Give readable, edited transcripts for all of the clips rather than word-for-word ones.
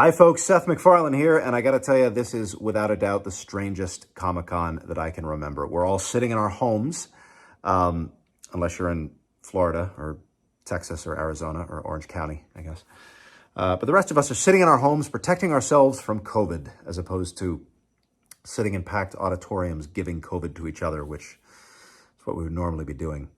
Hi, folks. Seth MacFarlane here, and I got to tell you, this is without a doubt the strangest Comic-Con that I can remember. We're all sitting in our homes, unless you're in Florida or Texas or Arizona or Orange County, I guess. But the rest of us are sitting in our homes protecting ourselves from COVID, as opposed to sitting in packed auditoriums giving COVID to each other, which is what we would normally be doing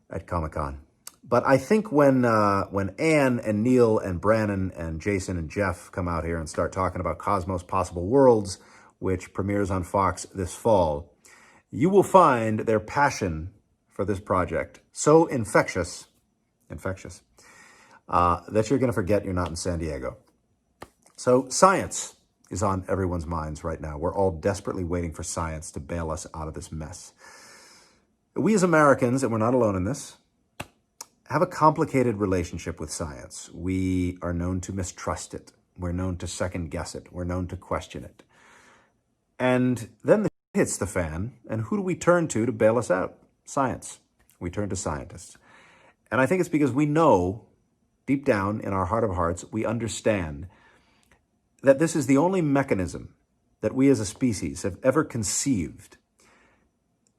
at Comic-Con. But I think when Anne and Neil and Brannon and Jason and Jeff come out here and start talking about Cosmos Possible Worlds, which premieres on Fox this fall, you will find their passion for this project so infectious, that you're going to forget you're not in San Diego. So science is on everyone's minds right now. We're all desperately waiting for science to bail us out of this mess. We as Americans, and we're not alone in this, have a complicated relationship with science. We are known to mistrust it. We're known to second guess it. We're known to question it. And then the shit hits the fan, and who do we turn to bail us out? Science. We turn to scientists. And I think it's because we know, deep down in our heart of hearts, we understand that this is the only mechanism that we as a species have ever conceived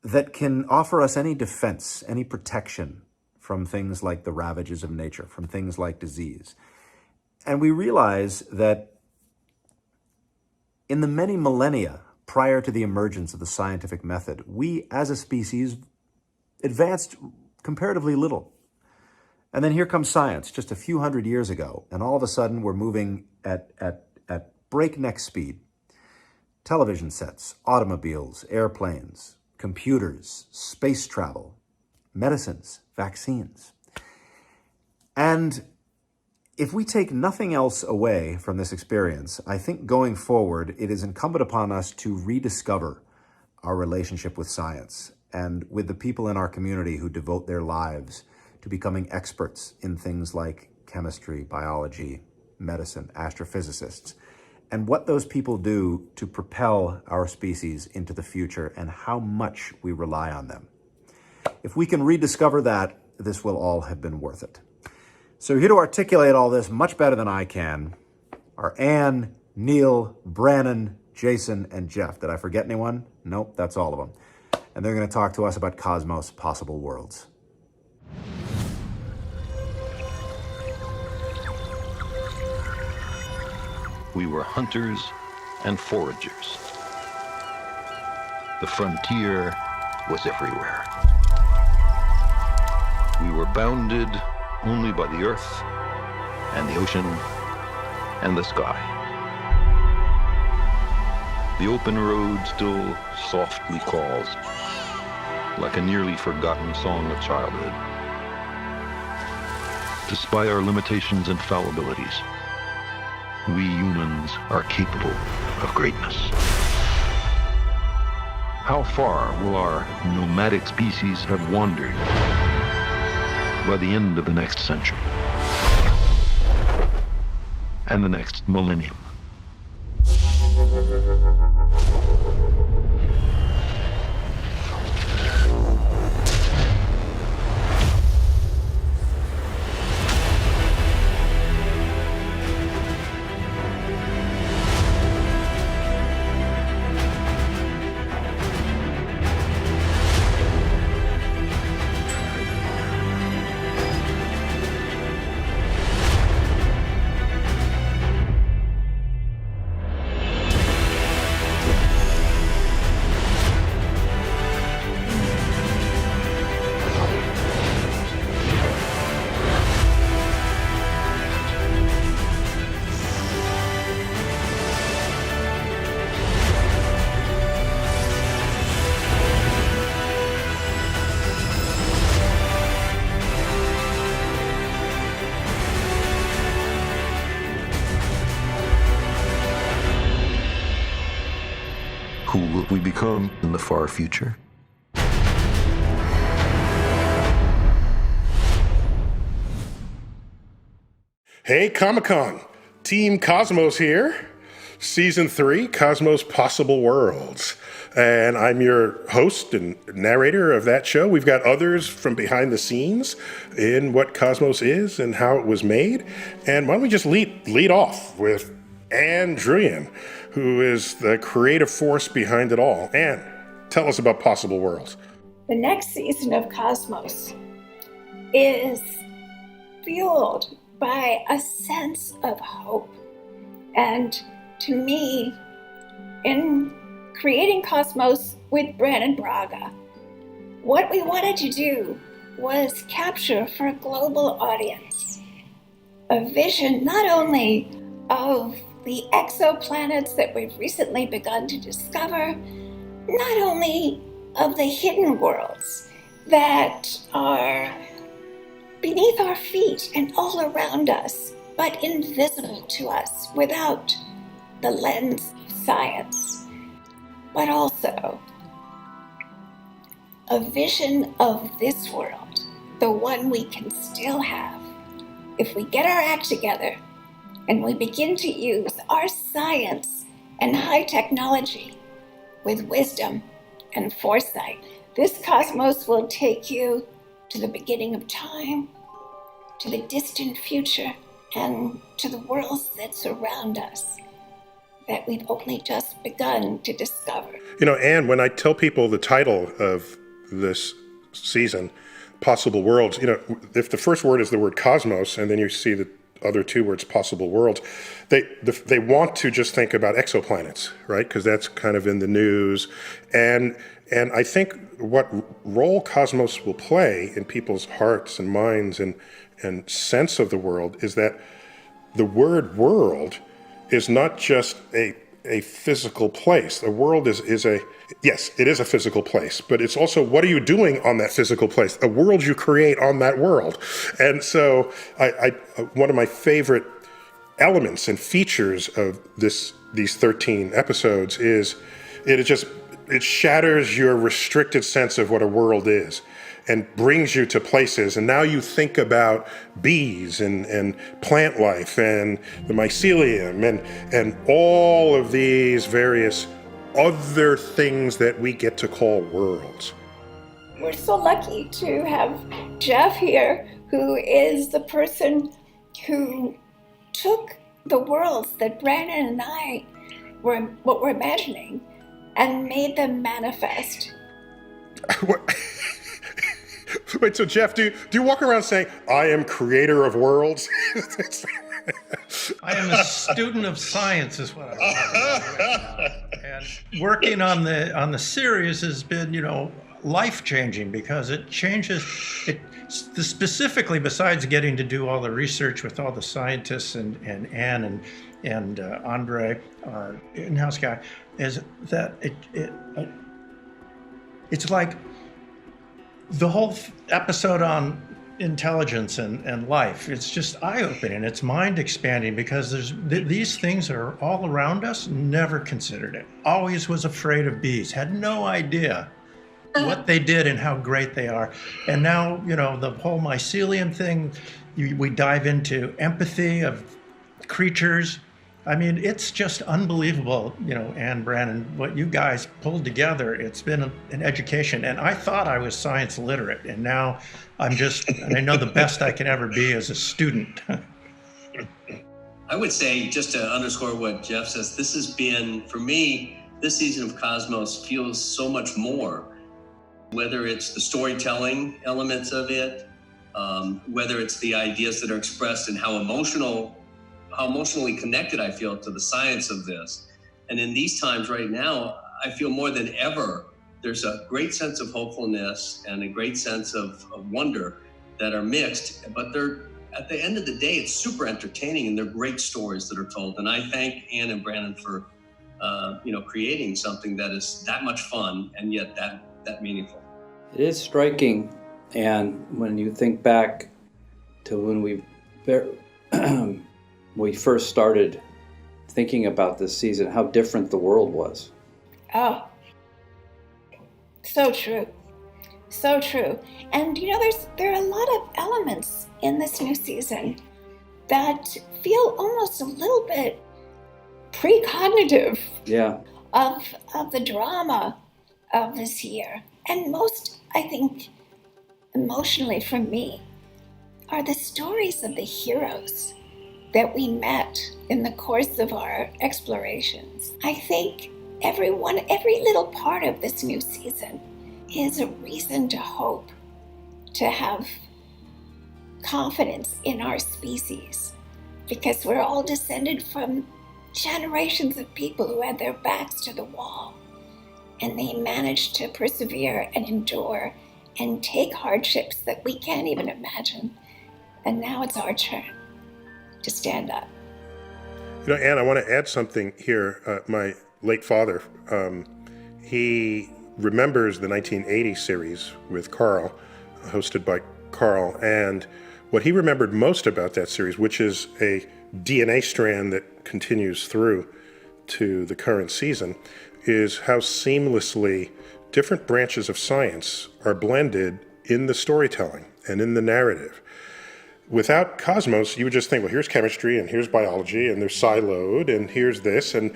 that can offer us any defense, any protection from things like the ravages of nature, from things like disease. And we realize that in the many millennia prior to the emergence of the scientific method, we as a species advanced comparatively little. And then here comes science just a few hundred years ago, and all of a sudden we're moving at breakneck speed. Television sets, automobiles, airplanes, computers, space travel, medicines, vaccines. And if we take nothing else away from this experience, I think going forward, it is incumbent upon us to rediscover our relationship with science and with the people in our community who devote their lives to becoming experts in things like chemistry, biology, medicine, astrophysicists, and what those people do to propel our species into the future and how much we rely on them. If we can rediscover that, this will all have been worth it. So here to articulate all this much better than I can are Anne, Neil, Brannon, Jason, and Jeff. Did I forget anyone? Nope, that's all of them. And they're going to talk to us about Cosmos Possible Worlds. We were hunters and foragers. The frontier was everywhere. We were bounded only by the earth and the ocean and the sky. The open road still softly calls, like a nearly forgotten song of childhood. Despite our limitations and fallibilities, we humans are capable of greatness. How far will our nomadic species have wandered by the end of the next century and the next millennium? Who will we become in the far future? Hey, Comic-Con. Team Cosmos here. Season 3, Cosmos Possible Worlds. And I'm your host and narrator of that show. We've got others from behind the scenes in what Cosmos is and how it was made. And why don't we just lead off with Anne Druyan, who is the creative force behind it all. Anne, tell us about Possible Worlds. The next season of Cosmos is fueled by a sense of hope. And to me, in creating Cosmos with Brandon Braga, what we wanted to do was capture for a global audience a vision not only of the exoplanets that we've recently begun to discover, not only of the hidden worlds that are beneath our feet and all around us, but invisible to us without the lens of science, but also a vision of this world, the one we can still have if we get our act together and we begin to use our science and high technology with wisdom and foresight. This cosmos will take you to the beginning of time, to the distant future, and to the worlds that surround us that we've only just begun to discover. You know, Anne, when I tell people the title of this season, Possible Worlds, you know, if the first word is the word cosmos, and then you see the other two words, possible worlds, they want to just think about exoplanets, right? Because that's kind of in the news. And I think what role Cosmos will play in people's hearts and minds and sense of the world is that the word world is not just a physical place. The world is a, yes, it is a physical place, but it's also, what are you doing on that physical place? A world you create on that world. And so I one of my favorite elements and features of these 13 episodes is it shatters your restricted sense of what a world is and brings you to places. And now you think about bees and plant life and the mycelium and all of these various other things that we get to call worlds. We're so lucky to have Jeff here, who is the person who took the worlds that Brandon and I were imagining and made them manifest. Wait, so Jeff, do you walk around saying, I am creator of worlds? I am a student of science is what I'm right now. And working on the series has been, life-changing because it changes it specifically, besides getting to do all the research with all the scientists and Anne and Andre, our in-house guy, is that it's like the whole episode on intelligence and life. It's just eye-opening. It's mind-expanding because these things are all around us. Never considered it. Always was afraid of bees. Had no idea what they did and how great they are. And now, the whole mycelium thing, we dive into empathy of creatures. I mean, it's just unbelievable, Anne, Brandon, what you guys pulled together. It's been an education. And I thought I was science literate. And now I know the best I can ever be as a student. I would say, just to underscore what Jeff says, this has been, for me, this season of Cosmos feels so much more. Whether it's the storytelling elements of it, whether it's the ideas that are expressed and how emotionally connected I feel to the science of this. And in these times right now, I feel more than ever, there's a great sense of hopefulness and a great sense of wonder that are mixed, but they're, at the end of the day, it's super entertaining and they're great stories that are told. And I thank Anne and Brandon for, creating something that is that much fun and yet that meaningful. It is striking, and when you think back to when we first started thinking about this season, how different the world was. Oh, so true. So true. And there are a lot of elements in this new season that feel almost a little bit precognitive of the drama of this year. And most, I think, emotionally for me, are the stories of the heroes that we met in the course of our explorations. I think every little part of this new season is a reason to hope, to have confidence in our species, because we're all descended from generations of people who had their backs to the wall, and they managed to persevere and endure and take hardships that we can't even imagine. And now it's our turn to stand up. You know, Anne, I want to add something here. My late father, he remembers the 1980 series with Carl, hosted by Carl, and what he remembered most about that series, which is a DNA strand that continues through to the current season, is how seamlessly different branches of science are blended in the storytelling and in the narrative. Without Cosmos, you would just think, well, here's chemistry and here's biology and there's siloed and here's this and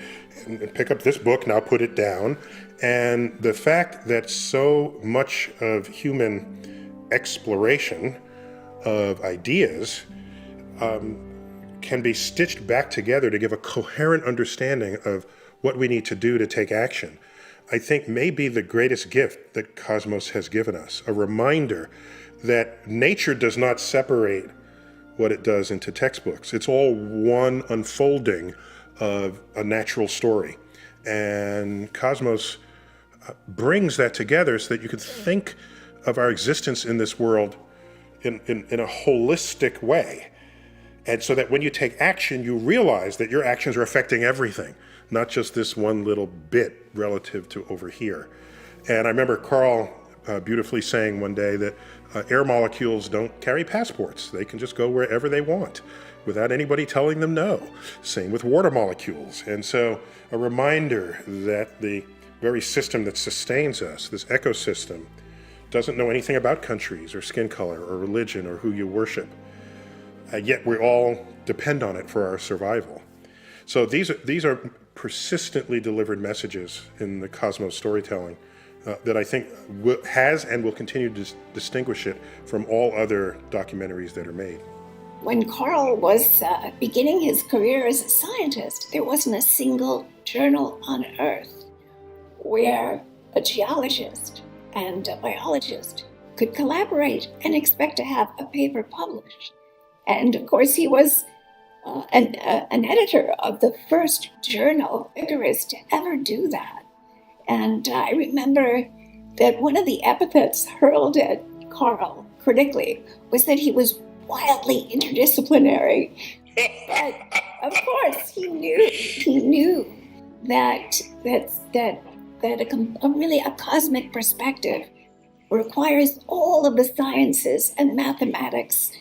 pick up this book, now put it down. And the fact that so much of human exploration of ideas can be stitched back together to give a coherent understanding of what we need to do to take action, I think may be the greatest gift that Cosmos has given us, a reminder that nature does not separate what it does into textbooks. It's all one unfolding of a natural story. And Cosmos brings that together so that you can think of our existence in this world in a holistic way. And so that when you take action, you realize that your actions are affecting everything, not just this one little bit relative to over here. And I remember Carl beautifully saying one day that air molecules don't carry passports. They can just go wherever they want without anybody telling them no. Same with water molecules. And so a reminder that the very system that sustains us, this ecosystem, doesn't know anything about countries or skin color or religion or who you worship. Yet we all depend on it for our survival. So these are persistently delivered messages in the Cosmos storytelling that I think has and will continue to distinguish it from all other documentaries that are made. When Carl was beginning his career as a scientist, there wasn't a single journal on Earth where a geologist and a biologist could collaborate and expect to have a paper published. And of course, he was an editor of the first journal, Megérkezett, to ever do that. And I remember that one of the epithets hurled at Carl critically was that he was wildly interdisciplinary. But of course, he knew that a cosmic perspective requires all of the sciences and mathematics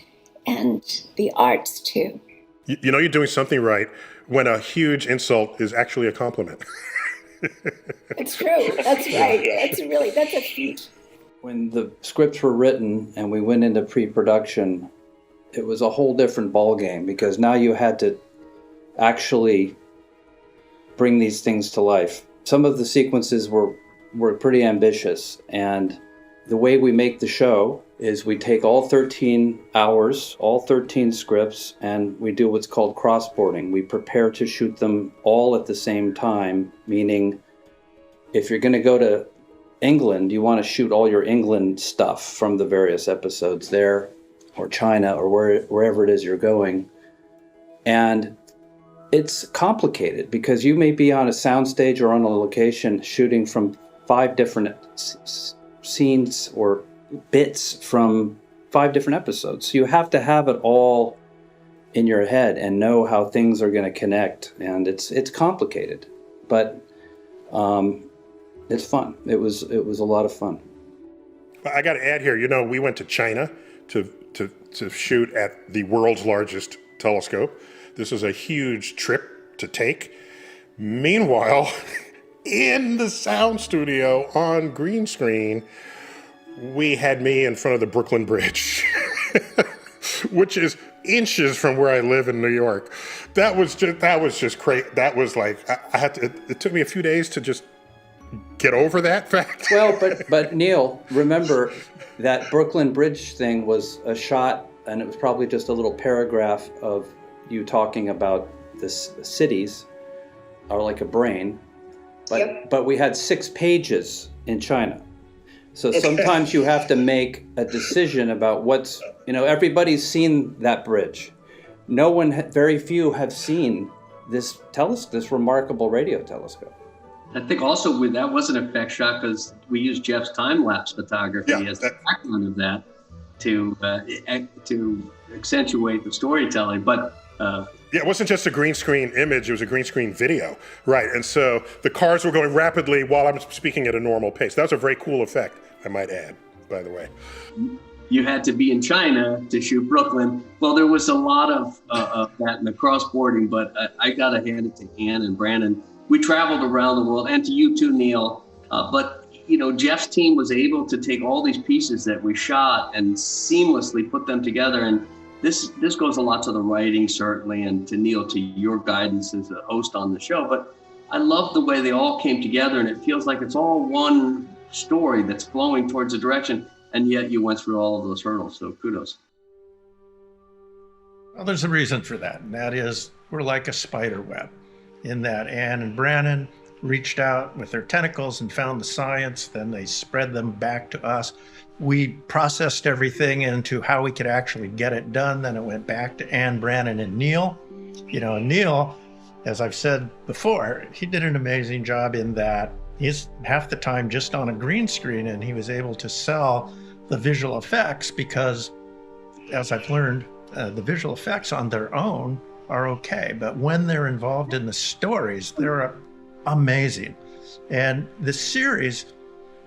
and the arts too. You know you're doing something right when a huge insult is actually a compliment. It's true. That's right. That's a feat. When the scripts were written and we went into pre-production, it was a whole different ballgame because now you had to actually bring these things to life. Some of the sequences were pretty ambitious, and the way we make the show is we take all 13 hours, all 13 scripts, and we do what's called crossboarding. We prepare to shoot them all at the same time, meaning if you're going to go to England, you want to shoot all your England stuff from the various episodes there, or China, or wherever it is you're going. And it's complicated because you may be on a soundstage or on a location shooting from 5 different scenes or bits from 5 different episodes. So you have to have it all in your head and know how things are going to connect. And it's complicated, but it's fun. It was a lot of fun. I got to add here, we went to China to shoot at the world's largest telescope. This is a huge trip to take. Meanwhile, in the sound studio on green screen, we had me in front of the Brooklyn Bridge, which is inches from where I live in New York. That was just crazy. That was like, it took me a few days to just get over that fact. Well, but Neil, remember that Brooklyn Bridge thing was a shot, and it was probably just a little paragraph of you talking about this cities are like a brain, but we had 6 pages in China. So sometimes you have to make a decision about what's, everybody's seen that bridge. Very few have seen this remarkable radio telescope. I think also that was an effect shot because we used Jeff's time-lapse photography as the background of that to accentuate the storytelling. But it wasn't just a green screen image, it was a green screen video. Right, and so the cars were going rapidly while I'm speaking at a normal pace. That was a very cool effect, I might add, by the way. You had to be in China to shoot Brooklyn. Well, there was a lot of that in the cross-boarding, but I got to hand it to Ann and Brandon. We traveled around the world, and to you too, Neil. But Jeff's team was able to take all these pieces that we shot and seamlessly put them together. And this goes a lot to the writing, certainly, and to Neil, to your guidance as a host on the show. But I love the way they all came together, and it feels like it's all one story that's flowing towards a direction. And yet you went through all of those hurdles, so kudos. Well, there's a reason for that, and that is we're like a spider web in that Ann and Brandon reached out with their tentacles and found the science, then they spread them back to us. We processed everything into how we could actually get it done, then it went back to Ann, Brandon, and Neil. And Neil, as I've said before, he did an amazing job in that he's half the time just on a green screen, and he was able to sell the visual effects because, as I've learned, the visual effects on their own are okay, but when they're involved in the stories, they're amazing. And the series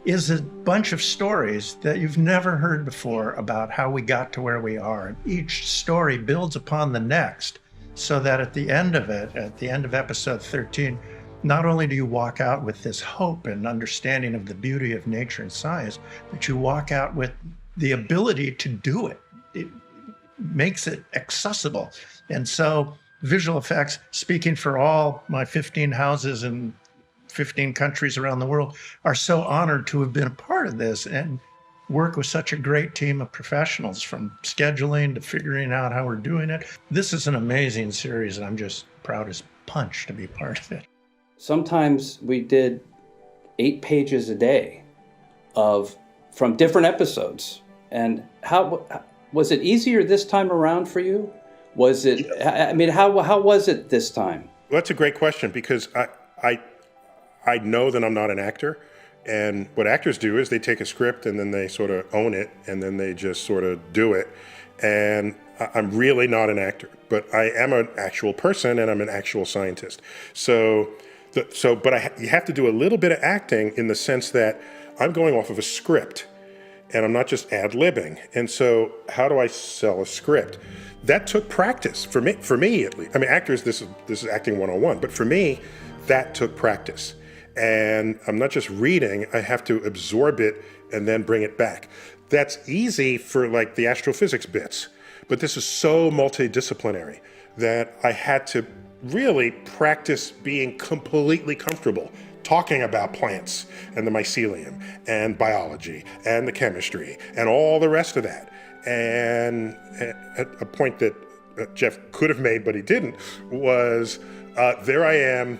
is a bunch of stories that you've never heard before about how we got to where we are. And each story builds upon the next, so that at the end of it, at the end of episode 13, not only do you walk out with this hope and understanding of the beauty of nature and science, but you walk out with the ability to do it. It makes it accessible. And so visual effects, speaking for all my 15 houses in 15 countries around the world, are so honored to have been a part of this and work with such a great team of professionals, from scheduling to figuring out how we're doing it. This is an amazing series, and I'm just proud as punch to be part of it. Sometimes we did 8 pages a day from different episodes. And how was it easier this time around for you? Was it? I mean, how was it this time? Well, that's a great question, because I know that I'm not an actor, and what actors do is they take a script and then they sort of own it, and then they just sort of do it. And I'm really not an actor, but I am an actual person, and I'm an actual scientist. But you have to do a little bit of acting in the sense that I'm going off of a script, and I'm not just ad-libbing. And so how do I sell a script? That took practice for me at least. I mean, actors, this is acting 101, but for me, that took practice. And I'm not just reading, I have to absorb it and then bring it back. That's easy for like the astrophysics bits, but this is so multidisciplinary that I had to really practice being completely comfortable talking about plants and the mycelium and biology and the chemistry and all the rest of that. And at a point that Jeff could have made, but he didn't, was there I am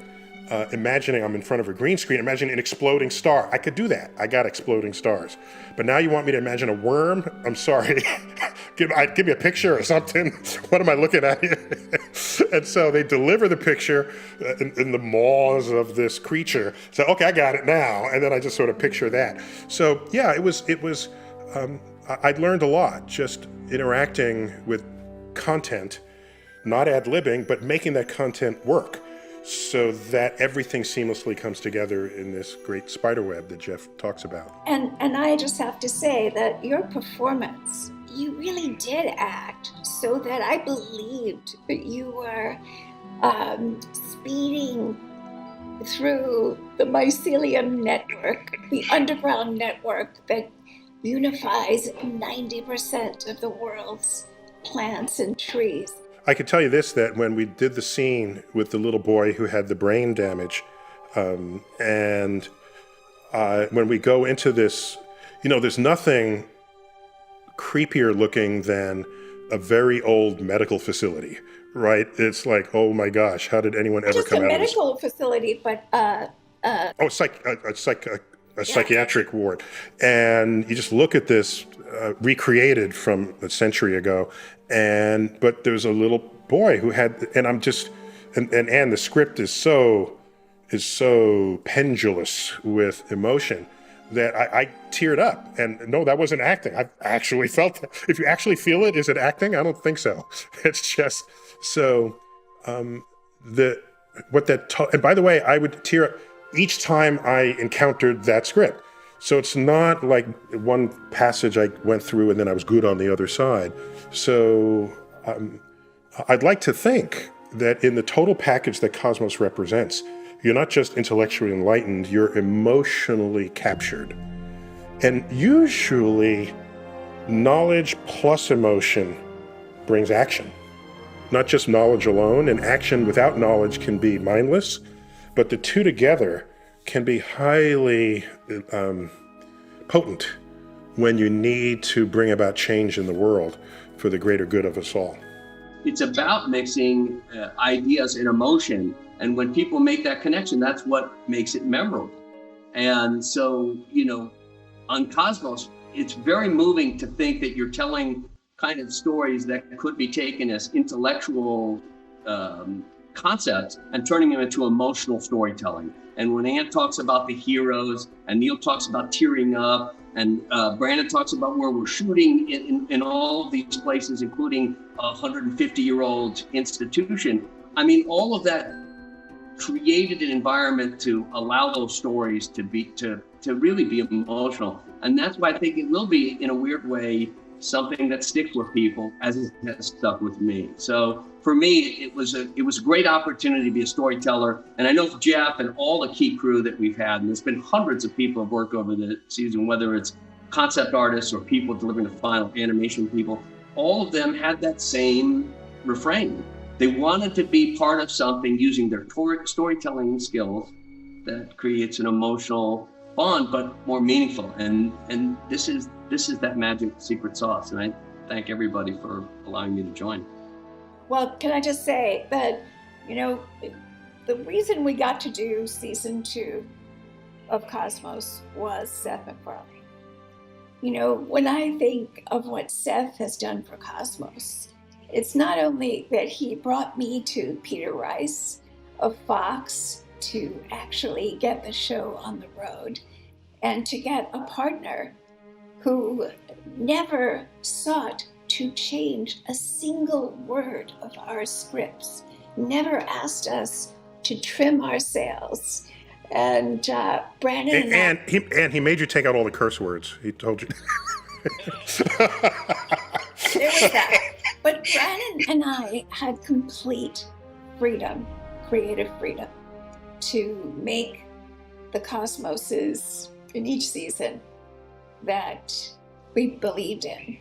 imagining I'm in front of a green screen, imagining an exploding star. I could do that. I got exploding stars. But now you want me to imagine a worm? I'm sorry. Give me a picture or something. What am I looking at here? And so they deliver the picture in the maws of this creature. So, okay, I got it now. And then I just sort of picture that. So yeah, it was. I learned a lot just interacting with content, not ad-libbing, but making that content work, so that everything seamlessly comes together in this great spider web that Jeff talks about. And I just have to say that your performance, you really did act so that I believed that you were speeding through the mycelium network, the underground network that unifies 90% of the world's plants and trees. I could tell you this, that when we did the scene with the little boy who had the brain damage, and when we go into this, there's nothing creepier looking than a very old medical facility, right? It's like, oh my gosh, how did anyone ever Just come a out of this? medical facility, but A psychiatric ward. And you just look at this recreated from a century ago, but there's a little boy who had, and I'm just, and the script is so pendulous with emotion that I teared up. And no, that wasn't acting. I actually felt that. If you actually feel it, is it acting? I don't think so. It's just so and by the way, I would tear up each time I encountered that script. So it's not like one passage I went through and then I was good on the other side. So I'd like to think that in the total package that Cosmos represents, you're not just intellectually enlightened, you're emotionally captured. And usually, knowledge plus emotion brings action. Not just knowledge alone, and action without knowledge can be mindless, but the two together can be highly potent when you need to bring about change in the world for the greater good of us all. It's about mixing ideas and emotion. And when people make that connection, that's what makes it memorable. And so, on Cosmos, it's very moving to think that you're telling kind of stories that could be taken as intellectual concepts and turning them into emotional storytelling. And when Ann talks about the heroes, and Neil talks about tearing up, and Brandon talks about where we're shooting in all of these places, including a 150-year-old institution. I mean, all of that created an environment to allow those stories to really be emotional. And that's why I think it will be, in a weird way, something that sticks with people, as it has stuck with me. So for me, it was a great opportunity to be a storyteller. And I know Jeff and all the key crew that we've had, and there's been hundreds of people have worked over the season, whether it's concept artists or people delivering the final animation people, all of them had that same refrain. They wanted to be part of something using their storytelling skills that creates an emotional bond, but more meaningful. And this is that magic secret sauce. And I thank everybody for allowing me to join. Well, can I just say that, the reason we got to do season 2 of Cosmos was Seth MacFarlane. When I think of what Seth has done for Cosmos, it's not only that he brought me to Peter Rice of Fox to actually get the show on the road and to get a partner who never sought to change a single word of our scripts, never asked us to trim our sails. And Brandon and he made you take out all the curse words. He told you. There was that. But Brandon and I had complete freedom, creative freedom, to make the cosmoses in each season that we believed in.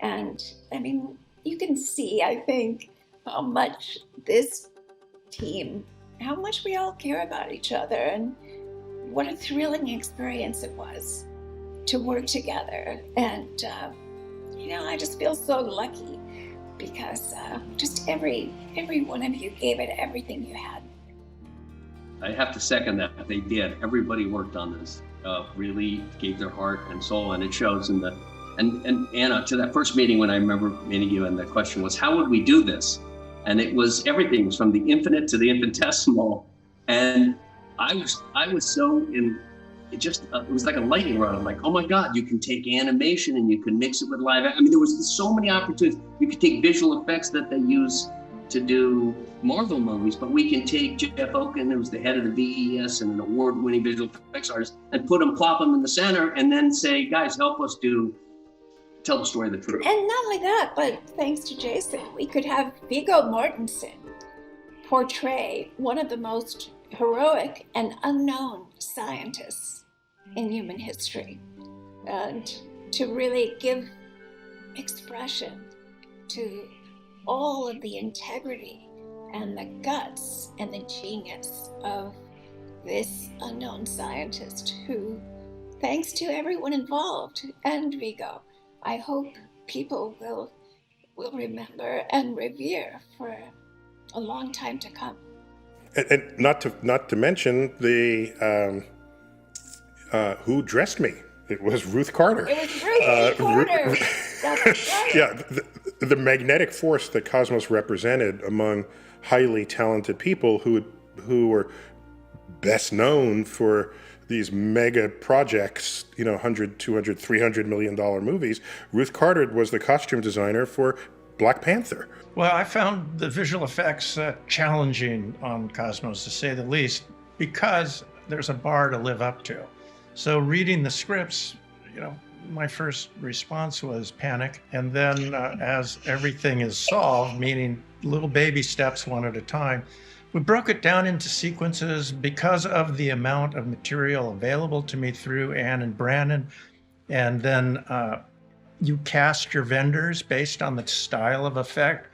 And I mean, you can see, I think, how much this team, how much we all care about each other, and what a thrilling experience it was to work together. And, I just feel so lucky because just every one of you gave it everything you had. I have to second that. They did. Everybody worked on this, really gave their heart and soul, and it shows in the, and Anna, to that first meeting when I remember meeting you, and the question was, how would we do this? And it was, everything was from the infinite to the infinitesimal. And I was so in, it was like a lightning rod. I'm like, oh my God, you can take animation and you can mix it with live. I mean, there was so many opportunities. You could take visual effects that they use to do Marvel movies, but we can take Jeff Oken, who was the head of the VES and an award-winning visual effects artist, and plop him in the center, and then say, guys, help us tell the story of the truth. And not only that, but thanks to Jason, we could have Viggo Mortensen portray one of the most heroic and unknown scientists in human history, and to really give expression to all of the integrity and the guts and the genius of this unknown scientist who, thanks to everyone involved and Viggo, I hope people will remember and revere for a long time to come. And not to mention the who dressed me. It was Ruth Carter. It was Ruth Carter. That's right. Yeah, the magnetic force that Cosmos represented among highly talented people who were best known for these mega projects, 100, 200, 300 million dollar movies. Ruth Carter was the costume designer for Black Panther. Well, I found the visual effects challenging on Cosmos, to say the least, because there's a bar to live up to. So reading the scripts, my first response was panic. And then as everything is solved, meaning little baby steps one at a time, we broke it down into sequences because of the amount of material available to me through Anne and Brandon. And then you cast your vendors based on the style of effect.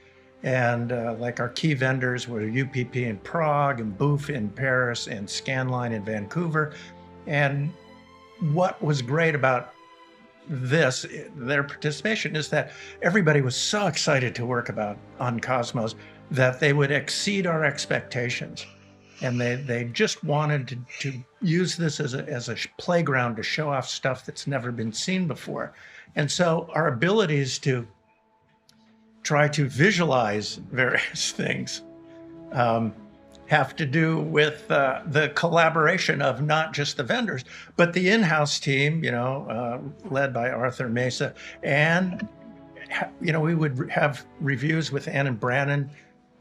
And like our key vendors were UPP in Prague and Boof in Paris and Scanline in Vancouver. And what was great about their participation, is that everybody was so excited to work on Cosmos that they would exceed our expectations. And they just wanted to use this as a playground to show off stuff that's never been seen before. And so our abilities to try to visualize various things have to do with the collaboration of not just the vendors, but the in-house team, led by Arthur Mesa. And, we would have reviews with Anne and Brandon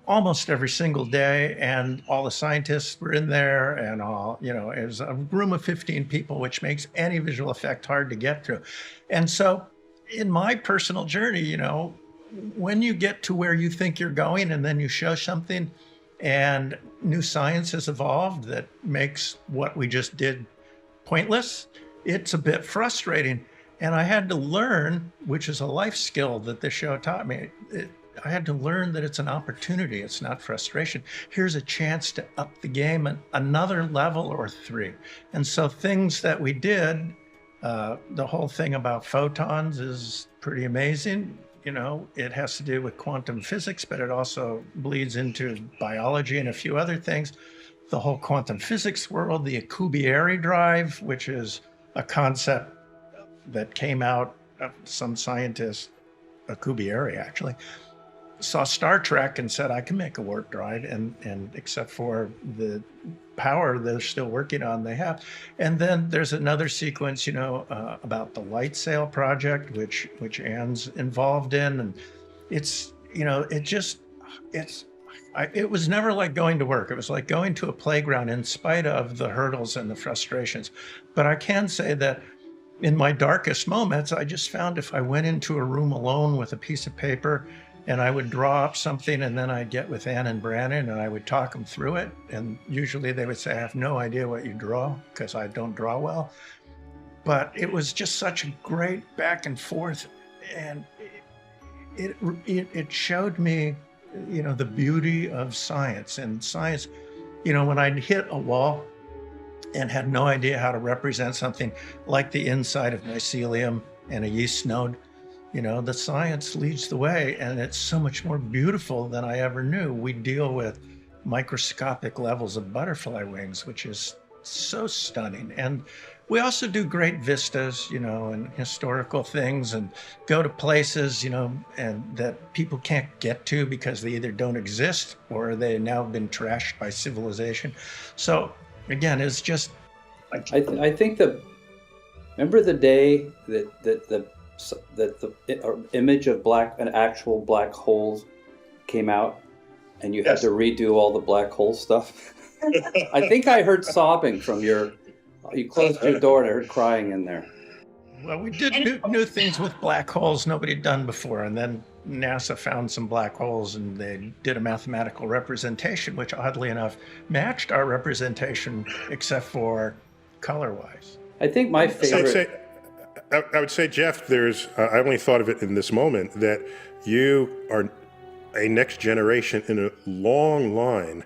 almost every single day, and all the scientists were in there, and it was a room of 15 people, which makes any visual effect hard to get through. And so in my personal journey, when you get to where you think you're going and then you show something and new science has evolved that makes what we just did pointless, it's a bit frustrating. And I had to learn, which is a life skill that the show taught me, I had to learn that it's an opportunity. It's not frustration. Here's a chance to up the game another level or 3. And so things that we did, the whole thing about photons is pretty amazing. It has to do with quantum physics, but it also bleeds into biology and a few other things. The whole quantum physics world, the Alcubierre drive, which is a concept that came out of some scientist, Alcubierre actually, saw Star Trek and said, I can make a warp drive, and except for the power they're still working on, they have. And then there's another sequence, about the light sail project, which Anne's involved in. And it's, it was never like going to work. It was like going to a playground in spite of the hurdles and the frustrations. But I can say that in my darkest moments, I just found if I went into a room alone with a piece of paper and I would draw up something, and then I'd get with Anne and Brandon and I would talk them through it. And usually they would say, I have no idea what you draw, because I don't draw well. But it was just such a great back and forth. And it showed me, the beauty of science. And science, when I'd hit a wall and had no idea how to represent something like the inside of mycelium and a yeast node, the science leads the way, and it's so much more beautiful than I ever knew. We deal with microscopic levels of butterfly wings, which is so stunning. And we also do great vistas, and historical things, and go to places, and that people can't get to because they either don't exist or they've now been trashed by civilization. So again, it's just... I think remember the day that the image of an actual black hole came out, and you had to redo all the black hole stuff? I think I heard sobbing from you closed your door and I heard crying in there. Well, we did new things with black holes nobody had done before, and then NASA found some black holes and they did a mathematical representation, which oddly enough matched our representation except for color-wise. I think my favorite... I would say, Jeff, I only thought of it in this moment, that you are a next generation in a long line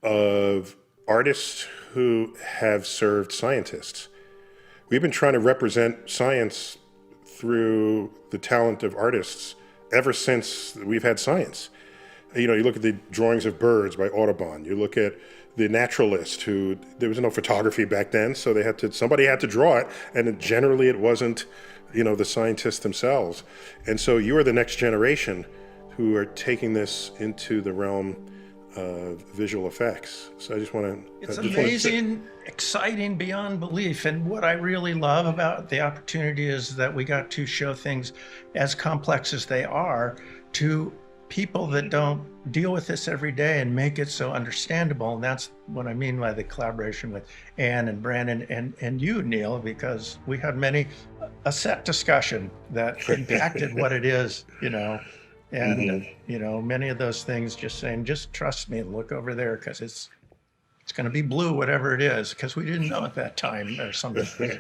of artists who have served scientists. We've been trying to represent science through the talent of artists ever since we've had science. You look at the drawings of birds by Audubon. You look at the naturalist who, there was no photography back then, so somebody had to draw it, and generally it wasn't, the scientists themselves. And so you are the next generation who are taking this into the realm of visual effects. So I just want to... It's amazing, exciting beyond belief. And what I really love about the opportunity is that we got to show things as complex as they are to people that don't deal with this every day and make it so understandable. And that's what I mean by the collaboration with Anne and Brandon and you, Neil, because we had a set discussion that impacted what it is, and, many of those things just saying, just trust me and look over there because it's going to be blue, whatever it is, because we didn't know at that time or something.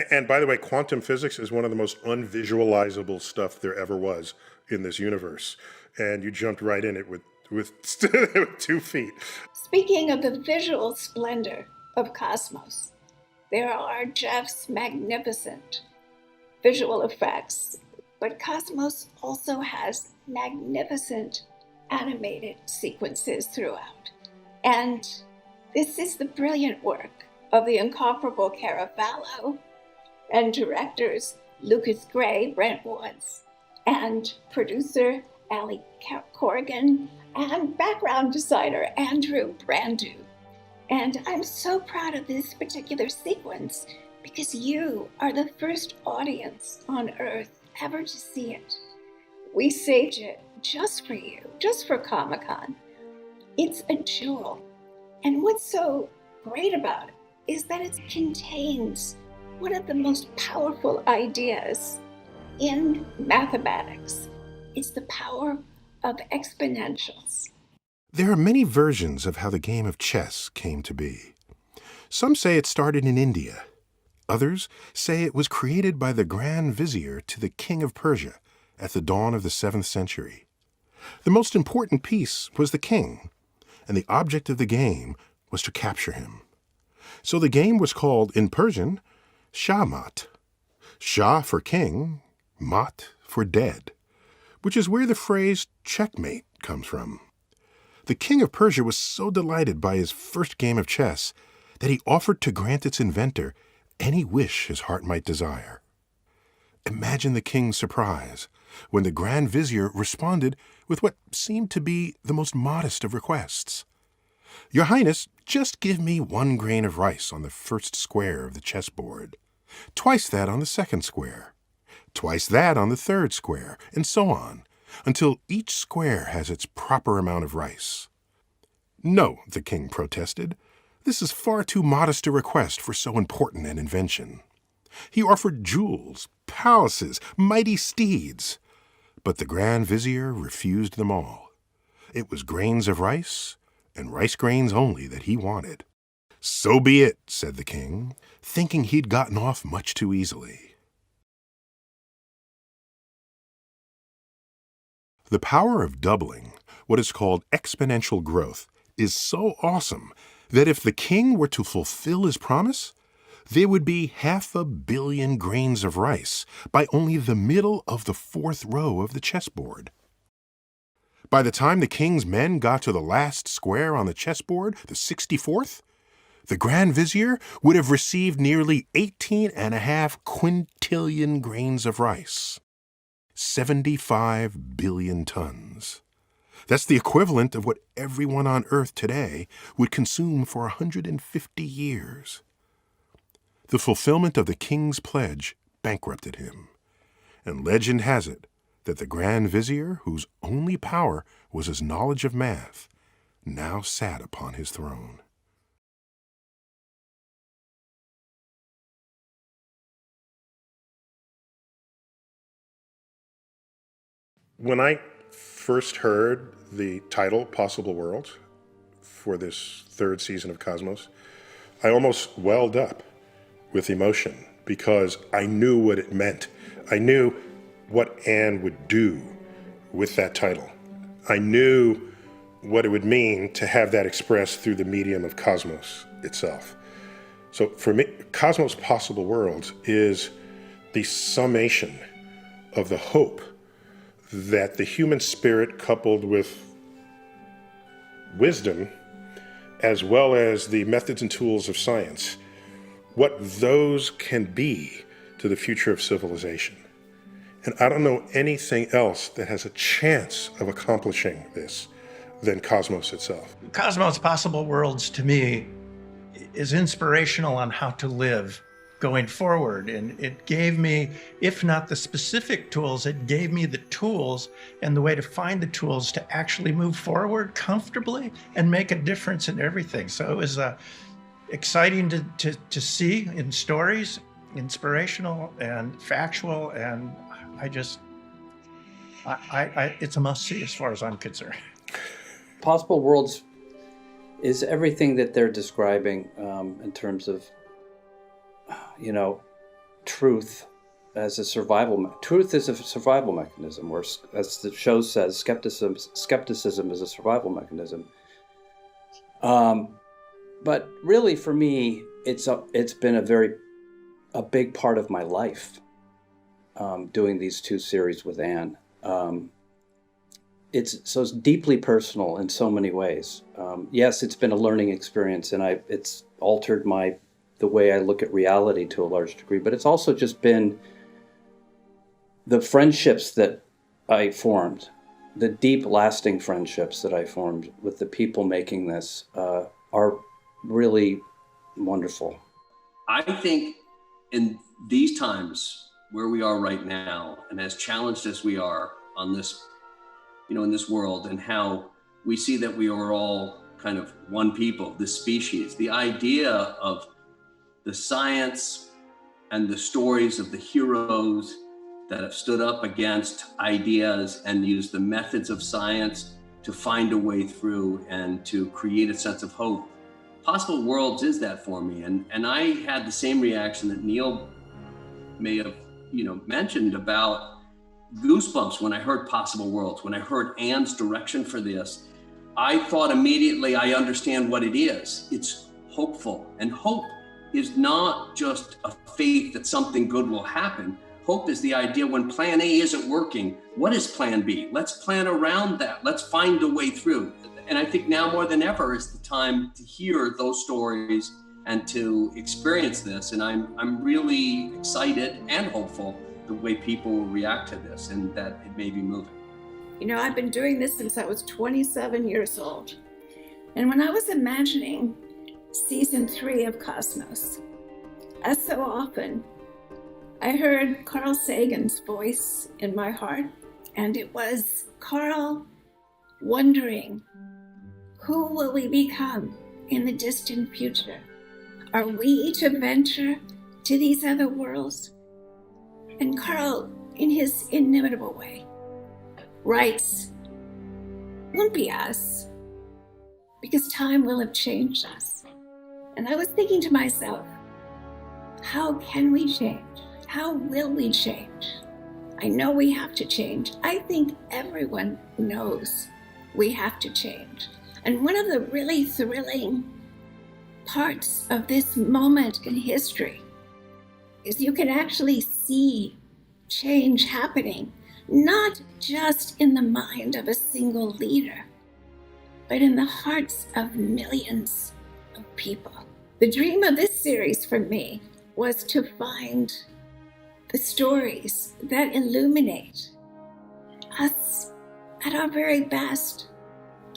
And by the way, quantum physics is one of the most unvisualizable stuff there ever was in this universe. And you jumped right in it with 2 feet. Speaking of the visual splendor of Cosmos, there are Jeff's magnificent visual effects, but Cosmos also has magnificent animated sequences throughout. And this is the brilliant work of the incomparable Caravallo and directors Lucas Gray, Brent Woods, and producer Ali Corrigan, and background designer Andrew Brandu. And I'm so proud of this particular sequence because you are the first audience on Earth ever to see it. We saved it just for you, just for Comic-Con. It's a jewel. And what's so great about it is that it contains one of the most powerful ideas in mathematics. It's the power of exponentials. There are many versions of how the game of chess came to be. Some say it started in India. Others say it was created by the Grand Vizier to the King of Persia at the dawn of the 7th century. The most important piece was the king, and the object of the game was to capture him. So the game was called, in Persian, Shahmat. Shah for king, mat for dead, which is where the phrase checkmate comes from. The King of Persia was so delighted by his first game of chess that he offered to grant its inventor any wish his heart might desire. Imagine the king's surprise when the Grand Vizier responded with what seemed to be the most modest of requests. Your Highness, just give me 1 grain of rice on the first square of the chessboard, twice that on the second square, twice that on the third square, and so on, until each square has its proper amount of rice. No, the king protested. This is far too modest a request for so important an invention. He offered jewels, palaces, mighty steeds, but the Grand Vizier refused them all. It was grains of rice, and rice grains only, that he wanted. So be it, said the king, thinking he'd gotten off much too easily. The power of doubling, what is called exponential growth, is so awesome that if the king were to fulfill his promise, there would be 500 million grains of rice by only the middle of the 4th row of the chessboard. By the time the king's men got to the last square on the chessboard, the 64th, the Grand Vizier would have received nearly 18.5 quintillion grains of rice. 75 billion tons. That's the equivalent of what everyone on Earth today would consume for 150 years. The fulfillment of the king's pledge bankrupted him, and legend has it that the Grand Vizier, whose only power was his knowledge of math, now sat upon his throne. When I first heard the title, Possible Worlds, for this 3rd season of Cosmos, I almost welled up with emotion because I knew what it meant. I knew what Anne would do with that title. I knew what it would mean to have that expressed through the medium of Cosmos itself. So for me, Cosmos Possible Worlds is the summation of the hope that the human spirit, coupled with wisdom, as well as the methods and tools of science, what those can be to the future of civilization. And I don't know anything else that has a chance of accomplishing this than Cosmos itself. Cosmos Possible Worlds, to me, is inspirational on how to live going forward. And it gave me, if not the specific tools, it gave me the tools and the way to find the tools to actually move forward comfortably and make a difference in everything. So it was exciting to see in stories, inspirational and factual, and it's a must-see as far as I'm concerned. Possible Worlds is everything that they're describing in terms of, truth as a survival. Truth is a survival mechanism, or as the show says, skepticism is a survival mechanism. But really, for me, it's been a big part of my life. Doing these two series with Anne. It's deeply personal in so many ways. Yes, it's been a learning experience, and it's altered the way I look at reality to a large degree, but it's also just been the friendships that I formed, the deep, lasting friendships that I formed with the people making this are really wonderful. I think in these times where we are right now, and as challenged as we are on this, in this world, and how we see that we are all kind of one people, this species, the idea of the science and the stories of the heroes that have stood up against ideas and used the methods of science to find a way through and to create a sense of hope. Possible Worlds is that for me. And I had the same reaction that Neil may have mentioned about goosebumps when I heard Possible Worlds, when I heard Anne's direction for this. I thought immediately, I understand what it is. It's hopeful. And hope is not just a faith that something good will happen. Hope is the idea when plan A isn't working, what is plan B? Let's plan around that. Let's find a way through. And I think now more than ever is the time to hear those stories and to experience this. And I'm really excited and hopeful the way people will react to this and that it may be moving. I've been doing this since I was 27 years old. And when I was imagining season 3 of Cosmos, as so often, I heard Carl Sagan's voice in my heart, and it was Carl wondering, who will we become in the distant future? Are we to venture to these other worlds? And Carl, in his inimitable way, writes, it won't be us, because time will have changed us. And I was thinking to myself, how can we change? How will we change? I know we have to change. I think everyone knows we have to change. And one of the really thrilling parts of this moment in history is you can actually see change happening, not just in the mind of a single leader, but in the hearts of millions of people. The dream of this series for me was to find the stories that illuminate us at our very best,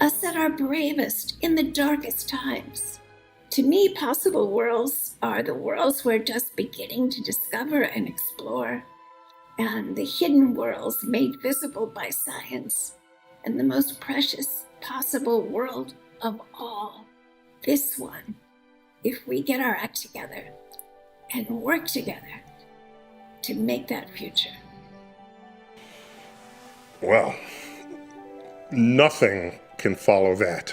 us at our bravest in the darkest times. To me, possible worlds are the worlds we're just beginning to discover and explore, and the hidden worlds made visible by science, and the most precious possible world of all, this one, if we get our act together and work together to make that future. Well, nothing can follow that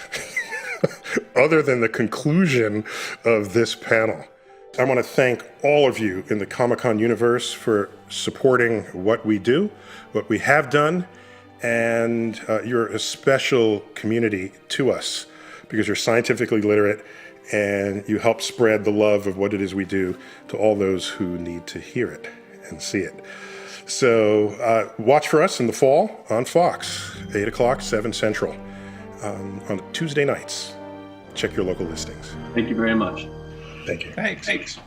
other than the conclusion of this panel. I want to thank all of you in the Comic-Con universe for supporting what we do, what we have done, and you're a special community to us because you're scientifically literate and you help spread the love of what it is we do to all those who need to hear it and see it. So watch for us in the fall on Fox, 8 o'clock, 7 Central. on Tuesday nights. Check your local listings. Thank you very much. Thank you. Thanks.